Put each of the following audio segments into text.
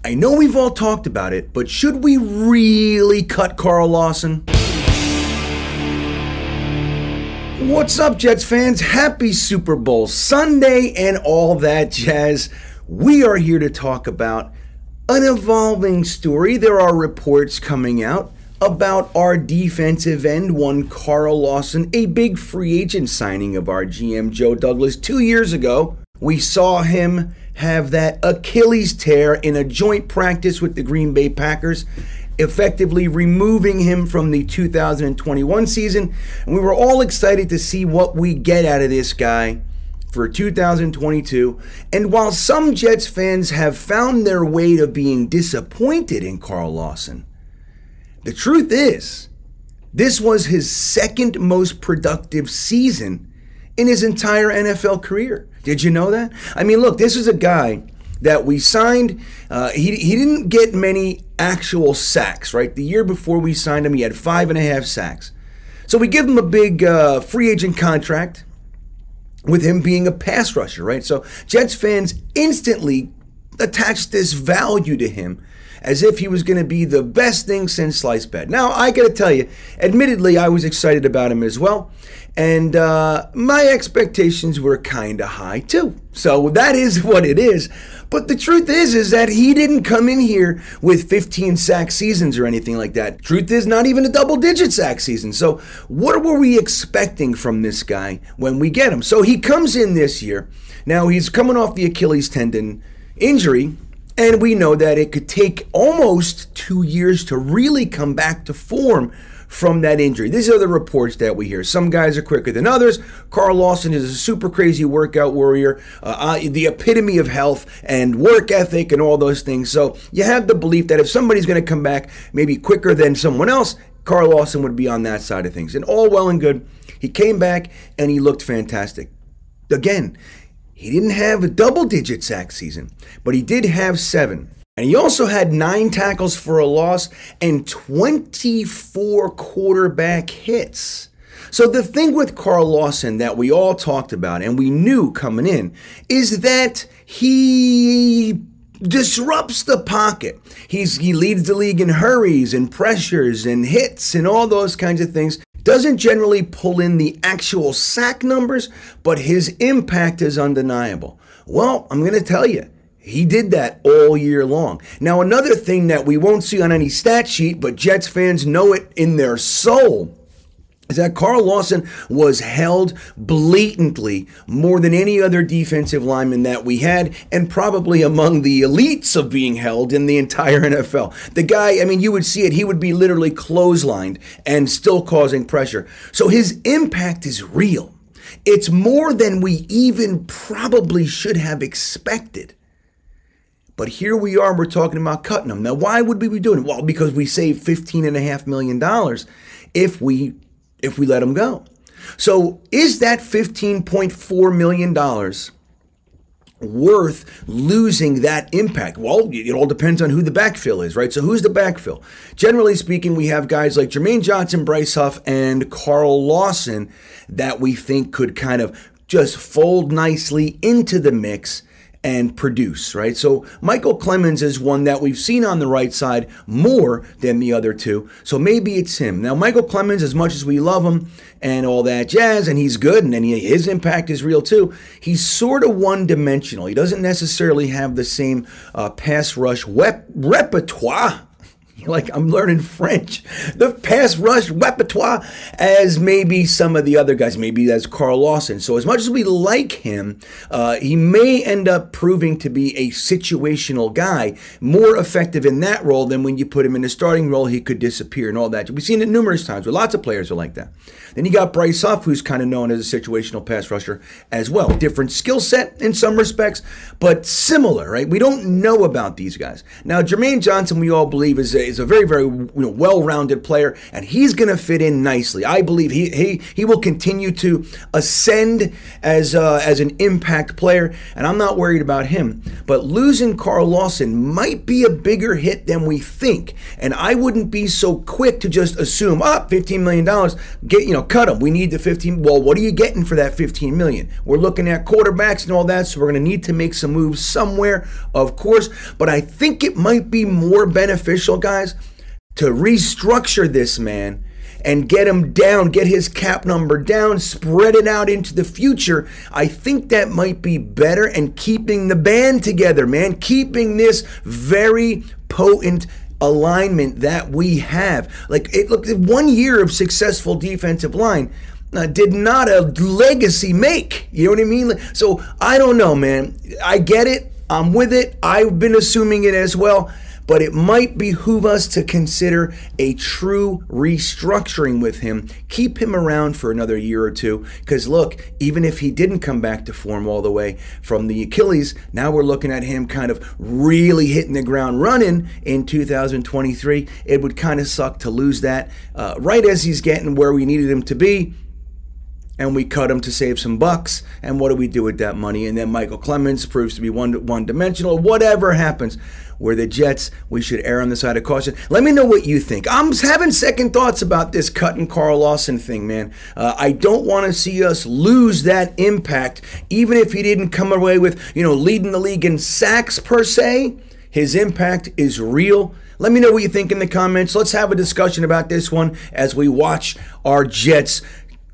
I know we've all talked about it, but should we really cut Carl Lawson? What's up, Jets fans? Happy Super Bowl Sunday and all that jazz. We are here to talk about an evolving story. There are reports coming out about our defensive end, one Carl Lawson, a big free agent signing of our GM Joe Douglas 2 years ago. We saw him have that Achilles tear in a joint practice with the Green Bay Packers, effectively removing him from the 2021 season. And we were all excited to see what we get out of this guy for 2022. And while some Jets fans have found their way to being disappointed in Carl Lawson, the truth is, this was his second most productive season in his entire NFL career. Did you know that? I mean, look, this is a guy that we signed. He didn't get many actual sacks, right? The year before we signed him, he had 5.5 sacks. So we give him a big free agent contract with him being a pass rusher, right? So Jets fans instantly attached this value to him as if he was going to be the best thing since sliced bread. Now, I got to tell you, admittedly, I was excited about him as well. And my expectations were kind of high, too. So that is what it is. But the truth is that he didn't come in here with 15 sack seasons or anything like that. Truth is, not even a double-digit sack season. So what were we expecting from this guy when we get him? So he comes in this year. Now, he's coming off the Achilles tendon injury, and we know that it could take almost 2 years to really come back to form from that injury. These are the reports that we hear. Some guys are quicker than others. Carl Lawson is a super crazy workout warrior, the epitome of health and work ethic and all those things. So you have the belief that if somebody's going to come back maybe quicker than someone else, Carl Lawson would be on that side of things. And all well and good. He came back and he looked fantastic. Again, he didn't have a double-digit sack season, but he did have 7. And he also had 9 tackles for a loss and 24 quarterback hits. So the thing with Carl Lawson that we all talked about and we knew coming in is that he disrupts the pocket. He leads the league in hurries and pressures and hits and all those kinds of things. Doesn't generally pull in the actual sack numbers, but his impact is undeniable. Well, I'm going to tell you, he did that all year long. Now, another thing that we won't see on any stat sheet, but Jets fans know it in their soul, is that Carl Lawson was held blatantly more than any other defensive lineman that we had, and probably among the elites of being held in the entire NFL. The guy, I mean, you would see it, he would be literally clotheslined and still causing pressure. So his impact is real. It's more than we even probably should have expected. But here we are, we're talking about cutting him. Now, why would we be doing it? Well, because we save $15.5 million if we let him go. So is that $15.4 million worth losing that impact? Well, it all depends on who the backfill is, right? So who's the backfill? Generally speaking, we have guys like Jermaine Johnson, Bryce Huff, and Carl Lawson that we think could kind of just fold nicely into the mix and produce, right? So Michael Clemens is one that we've seen on the right side more than the other two. So maybe it's him. Now, Michael Clemens, as much as we love him and all that jazz, and he's good, and his impact is real too, he's sort of one-dimensional. He doesn't necessarily have the same pass rush repertoire. Like I'm learning French, the pass rush repertoire as maybe some of the other guys, maybe as Carl Lawson. So as much as we like him, he may end up proving to be a situational guy, more effective in that role than when you put him in a starting role, he could disappear and all that. We've seen it numerous times where lots of players are like that. Then you got Bryce Huff, who's kind of known as a situational pass rusher as well. Different skill set in some respects, but similar, right? We don't know about these guys. Now, Jermaine Johnson, we all believe, is is a very, very well-rounded player, and he's going to fit in nicely. I believe he will continue to ascend as an impact player, and I'm not worried about him. But losing Carl Lawson might be a bigger hit than we think, and I wouldn't be so quick to just assume, $15 million, cut him. We need the 15. Well, what are you getting for that $15 million? We're looking at quarterbacks and all that, so we're going to need to make some moves somewhere, of course. But I think it might be more beneficial, guys, to restructure this man and get him down, get his cap number down, spread it out into the future. I think that might be better, and keeping the band together, man, keeping this very potent alignment that we have. Look, 1 year of successful defensive line did not a legacy make. You know what I mean? So I don't know, man. I get it. I'm with it. I've been assuming it as well. But it might behoove us to consider a true restructuring with him. Keep him around for another year or two. Because look, even if he didn't come back to form all the way from the Achilles, now we're looking at him kind of really hitting the ground running in 2023. It would kind of suck to lose that right as he's getting where we needed him to be. And we cut him to save some bucks. And what do we do with that money? And then Michael Clemens proves to be one-dimensional. Whatever happens, we're the Jets. We should err on the side of caution. Let me know what you think. I'm having second thoughts about this cutting Carl Lawson thing, man. I don't want to see us lose that impact, even if he didn't come away with, leading the league in sacks per se. His impact is real. Let me know what you think in the comments. Let's have a discussion about this one as we watch our Jets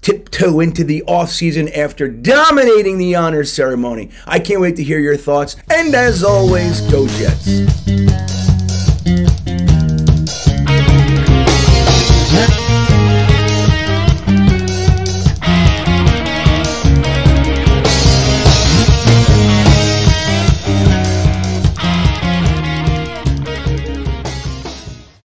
tiptoe into the offseason after dominating the honors ceremony. I can't wait to hear your thoughts. And as always, go Jets.